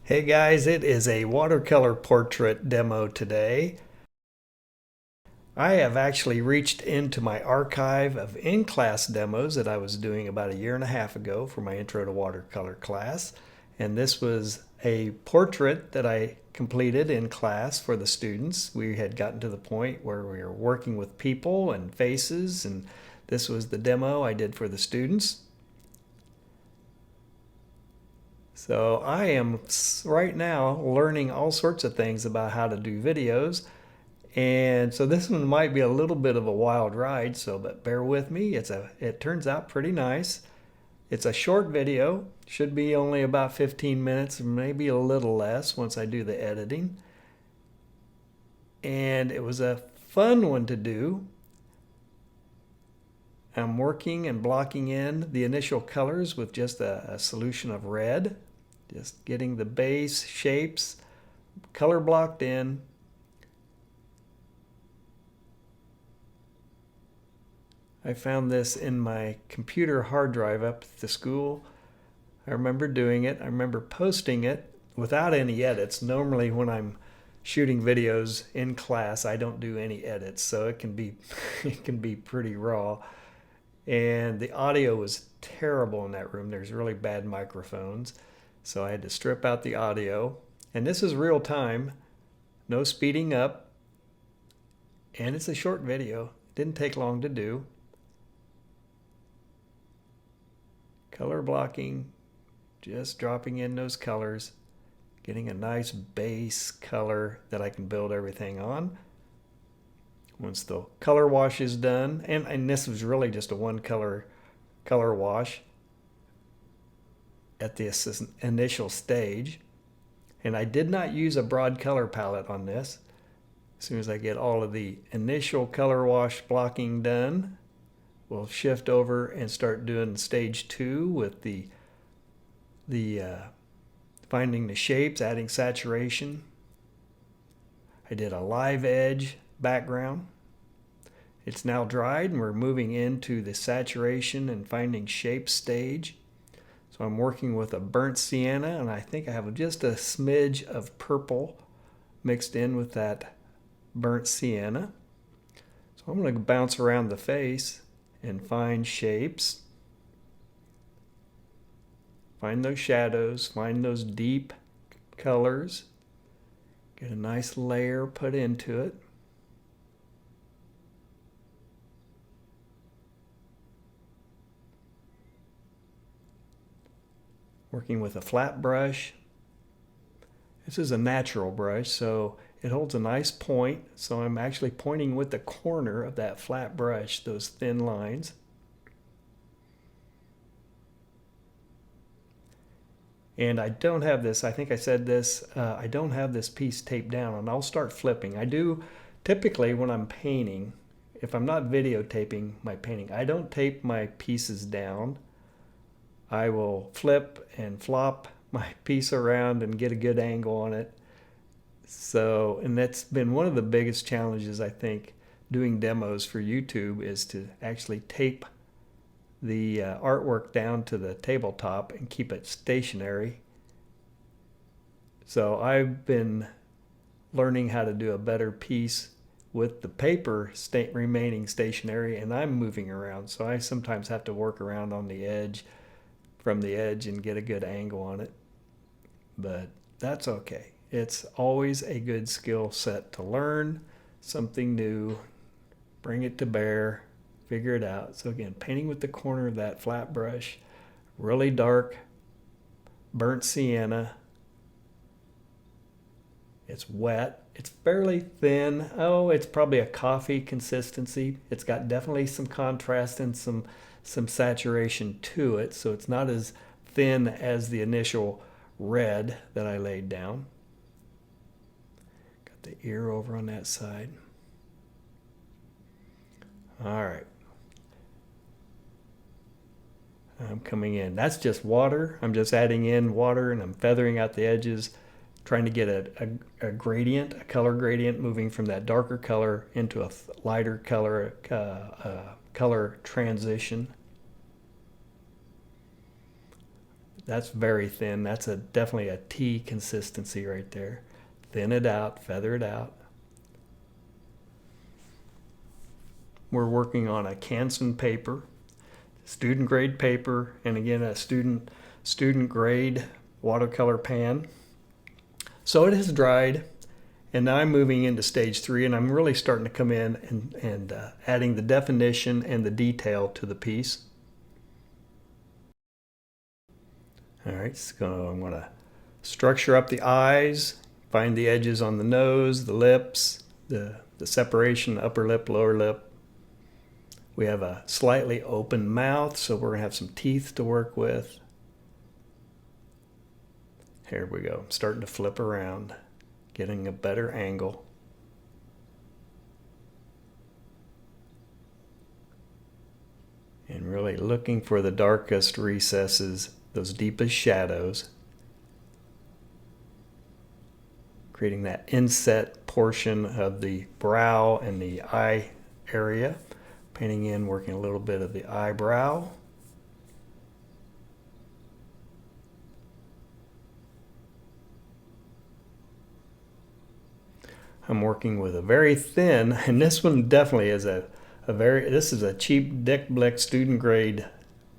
Hey guys, it is a watercolor portrait demo today. I have actually reached into my archive of in-class demos that I was doing about a year and a half ago for my Intro to Watercolor class. And this was a portrait that I completed in class for the students. We had gotten to the point where we were working with people and faces, and this was the demo I did for the students. So I am right now learning all sorts of things about how to do videos. And so this one might be a little bit of a wild ride, but bear with me. It turns out pretty nice. It's a short video, should be only about 15 minutes, maybe a little less once I do the editing. And it was a fun one to do. I'm working and blocking in the initial colors with just a solution of red. Just getting the base shapes color blocked in. I found this in my computer hard drive up at the school. I remember doing it. I remember posting it without any edits. Normally when I'm shooting videos in class, I don't do any edits, so it can be it can be pretty raw. And the audio was terrible in that room. There's really bad microphones. So I had to strip out the audio. And this is real time, no speeding up. And it's a short video. It didn't take long to do. Color blocking, just dropping in those colors, getting a nice base color that I can build everything on. Once the color wash is done, and this was really just a one color wash at the initial stage. And I did not use a broad color palette on this. As soon as I get all of the initial color wash blocking done, we'll shift over and start doing stage 2 with the finding the shapes, adding saturation. I did a live edge background. It's now dried and we're moving into the saturation and finding shape stage. So I'm working with a burnt sienna, and I think I have just a smidge of purple mixed in with that burnt sienna. So I'm going to bounce around the face and find shapes. Find those shadows, find those deep colors. Get a nice layer put into it. Working with a flat brush. This is a natural brush, so it holds a nice point. So I'm actually pointing with the corner of that flat brush, those thin lines. And I don't have this, I think I said this, I don't have this piece taped down, and I'll start flipping. I do typically when I'm painting, if I'm not videotaping my painting, I don't tape my pieces down. I will flip and flop my piece around and get a good angle on it. So, and that's been one of the biggest challenges, I think, doing demos for YouTube, is to actually tape the artwork down to the tabletop and keep it stationary. So I've been learning how to do a better piece with the paper remaining stationary, and I'm moving around. So I sometimes have to work around on the edge, from the edge, and get a good angle on it. But that's okay. It's always a good skill set to learn something new, bring it to bear, figure it out. So again, painting with the corner of that flat brush, really dark burnt sienna. It's wet. It's fairly thin. Oh, it's probably a coffee consistency. It's got definitely some contrast and some saturation to it, so it's not as thin as the initial red that I laid down. Got the ear over on that side. All right. I'm coming in. That's just water. I'm just adding in water, and I'm feathering out the edges, trying to get a gradient, a color gradient, moving from that darker color into a lighter color, color transition. that's very thin. That's definitely a T consistency right there. Thin it out, feather it out. We're working on a Canson paper, student grade paper, and again a student grade watercolor pan. So it has dried, and now I'm moving into stage 3, and I'm really starting to come in and adding the definition and the detail to the piece. All right, so I'm going to structure up the eyes, find the edges on the nose, the lips, the separation, upper lip, lower lip. We have a slightly open mouth, so we're going to have some teeth to work with. Here we go. I'm starting to flip around, getting a better angle. And really looking for the darkest recesses, those deepest shadows. Creating that inset portion of the brow and the eye area. Painting in, working a little bit of the eyebrow. I'm working with a very thin, and this one definitely is this is a cheap Dick Blick student grade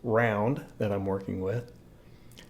round that I'm working with.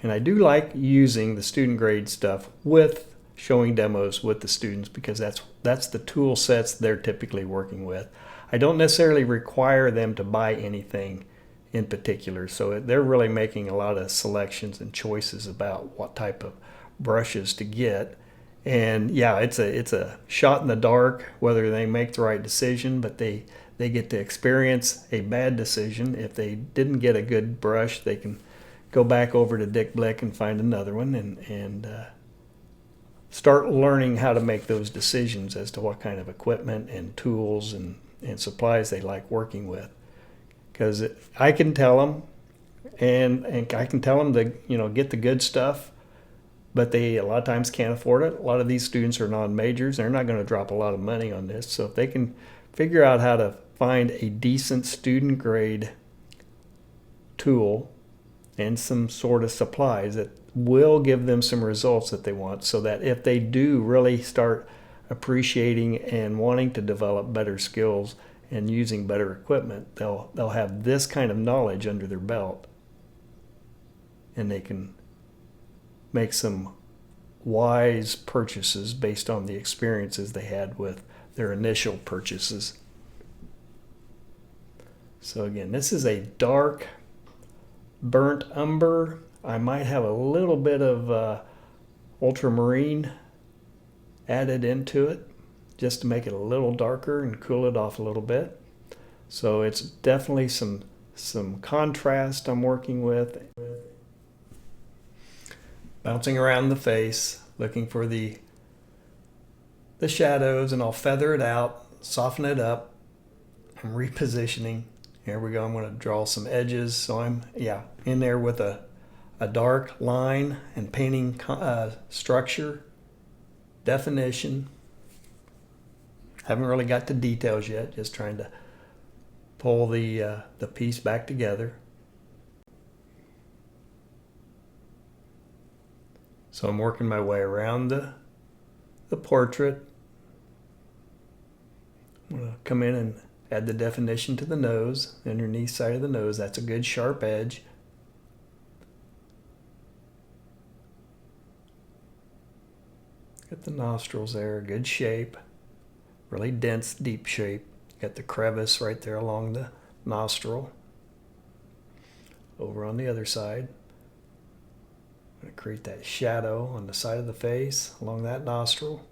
And I do like using the student grade stuff with showing demos with the students, because that's the tool sets they're typically working with. I don't necessarily require them to buy anything in particular, so they're really making a lot of selections and choices about what type of brushes to get. And yeah, it's a shot in the dark whether they make the right decision, but they get to experience a bad decision. If they didn't get a good brush, they can go back over to Dick Blick and find another one and start learning how to make those decisions as to what kind of equipment and tools and supplies they like working with. Because I can tell them, and I can tell them to get the good stuff, but they a lot of times can't afford it. A lot of these students are non-majors. They're not going to drop a lot of money on this. So if they can figure out how to find a decent student grade tool and some sort of supplies that will give them some results that they want, so that if they do really start appreciating and wanting to develop better skills and using better equipment, they'll have this kind of knowledge under their belt, and they can make some wise purchases based on the experiences they had with their initial purchases. So again, this is a dark burnt umber. I might have a little bit of ultramarine added into it just to make it a little darker and cool it off a little bit. So it's definitely some contrast I'm working with. Bouncing around the face, looking for the shadows, and I'll feather it out, soften it up. I'm repositioning. Here we go. I'm going to draw some edges. So I'm in there with a dark line and painting structure, definition. Haven't really got to details yet. Just trying to pull the piece back together. So I'm working my way around the portrait. I'm going to come in and add the definition to the nose, underneath side of the nose. That's a good sharp edge. Got the nostrils there, good shape. Really dense, deep shape. Got the crevice right there along the nostril. Over on the other side. I'm going to create that shadow on the side of the face along that nostril.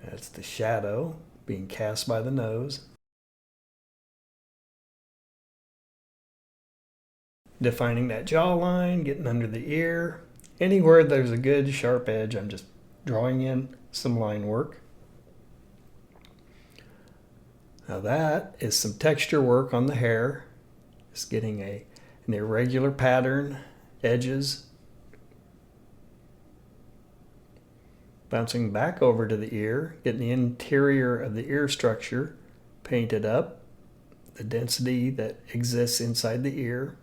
That's the shadow being cast by the nose. Defining that jawline, getting under the ear. Anywhere there's a good sharp edge, I'm just drawing in some line work. Now that is some texture work on the hair. Just getting an irregular pattern, edges. Bouncing back over to the ear, getting the interior of the ear structure painted up the density that exists inside the ear.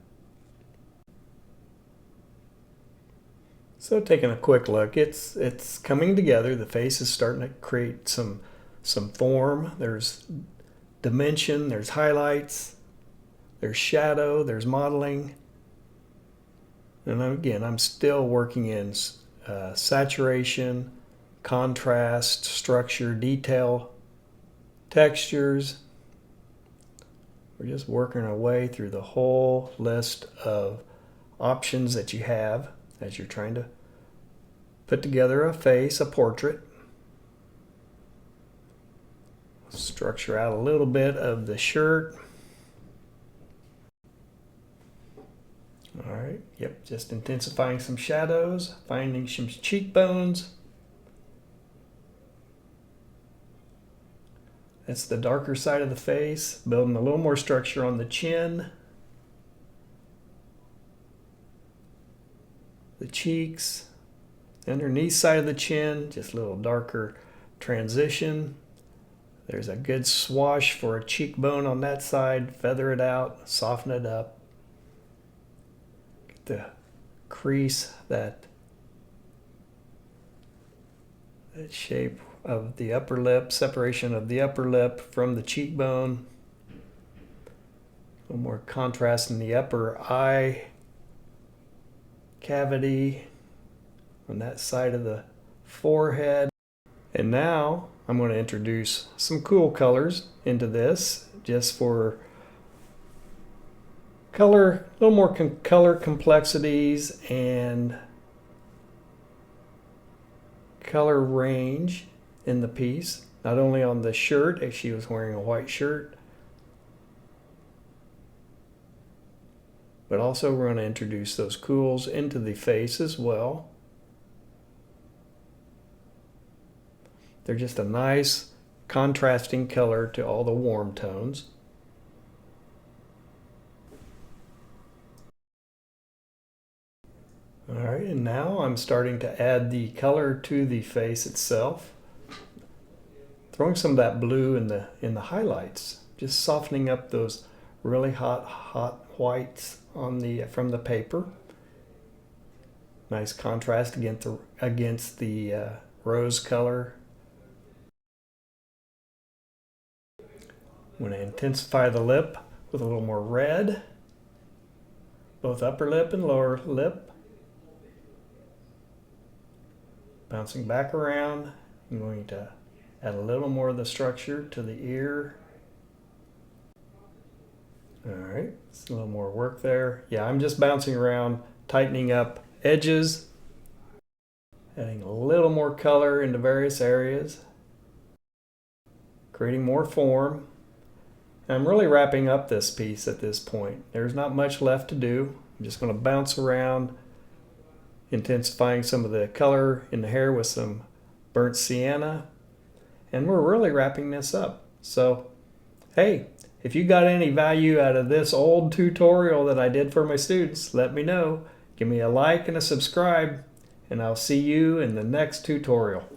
So taking a quick look, it's coming together. The face is starting to create some form. There's dimension, there's highlights, there's shadow, there's modeling. And again, I'm still working in saturation, contrast, structure, detail, textures. We're just working our way through the whole list of options that you have as you're trying to put together a face, a portrait. Structure out a little bit of the shirt. All right, yep, just intensifying some shadows, finding some cheekbones. That's the darker side of the face, building a little more structure on the chin, the cheeks, underneath side of the chin, just a little darker transition. There's a good swash for a cheekbone on that side, feather it out, soften it up. Get the crease, that shape of the upper lip, separation of the upper lip from the cheekbone. A little more contrast in the upper eye cavity on that side of the forehead. And now I'm going to introduce some cool colors into this, just for color, a little more color complexities and color range in the piece. Not only on the shirt, if she was wearing a white shirt, but also we're going to introduce those cools into the face as well. They're just a nice contrasting color to all the warm tones. All right, and now I'm starting to add the color to the face itself. Throwing some of that blue in the highlights, just softening up those really hot whites on from the paper. Nice contrast against the rose color. I'm going to intensify the lip with a little more red, both upper lip and lower lip. Bouncing back around, I'm going to add a little more of the structure to the ear. All right, it's a little more work there. Yeah, I'm just bouncing around, tightening up edges, adding a little more color into various areas, creating more form. I'm really wrapping up this piece at this point. There's not much left to do. I'm just going to bounce around, intensifying some of the color in the hair with some burnt sienna. And we're really wrapping this up. So, hey, if you got any value out of this old tutorial that I did for my students, let me know. Give me a like and a subscribe, and I'll see you in the next tutorial.